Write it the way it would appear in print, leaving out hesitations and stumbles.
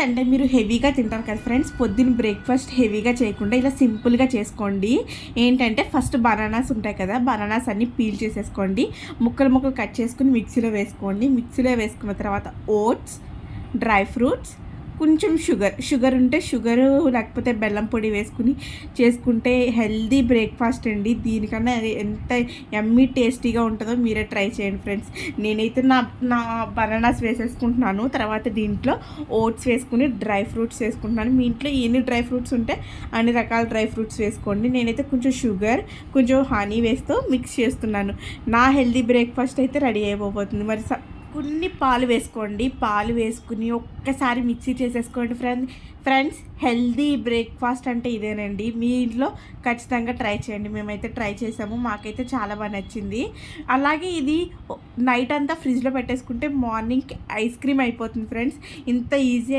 అంటే మీరు హెవీగా తింటారు కదా ఫ్రెండ్స్, పొద్దున్న బ్రేక్ఫాస్ట్ హెవీగా చేయకుండా ఇలా సింపుల్గా చేసుకోండి. ఏంటంటే ఫస్ట్ బనానాస్ ఉంటాయి కదా, బనానాస్ అన్నీ పీల్ చేసేసుకోండి, ముక్కలు ముక్కలు కట్ చేసుకుని మిక్సీలో వేసుకోండి. మిక్సీలో వేసుకున్న తర్వాత ఓట్స్, డ్రై ఫ్రూట్స్, కొంచెం షుగర్ ఉంటే షుగరు లేకపోతే బెల్లం పొడి వేసుకుని చేసుకుంటే హెల్దీ బ్రేక్ఫాస్ట్ అండి. దీనికన్నా అది ఎంత యమ్మీ టేస్టీగా ఉంటుందో మీరే ట్రై చేయండి ఫ్రెండ్స్. నేనైతే నా బనానాస్ వేసేసుకుంటున్నాను, తర్వాత దీంట్లో ఓట్స్ వేసుకుని డ్రై ఫ్రూట్స్ వేసుకుంటున్నాను. మీ ఇంట్లో ఎన్ని డ్రై ఫ్రూట్స్ ఉంటే అన్ని రకాల డ్రై ఫ్రూట్స్ వేసుకోండి. నేనైతే కొంచెం షుగర్, కొంచెం హనీ వేస్తూ మిక్స్ చేస్తున్నాను. నా హెల్దీ బ్రేక్ఫాస్ట్ అయితే రెడీ అయిపోతుంది. మరి కొన్ని పాలు వేసుకోండి, పాలు వేసుకుని ఒక్కసారి మిక్సీ చేసేసుకోండి ఫ్రెండ్స్. హెల్దీ బ్రేక్ఫాస్ట్ అంటే ఇదేనండి. మీ ఇంట్లో ఖచ్చితంగా ట్రై చేయండి. మేమైతే ట్రై చేసాము, మాకైతే చాలా బాగా నచ్చింది. అలాగే ఇది నైట్ అంతా ఫ్రిడ్జ్లో పెట్టేసుకుంటే మార్నింగ్కి ఐస్ క్రీమ్ అయిపోతుంది ఫ్రెండ్స్. ఇంత ఈజీ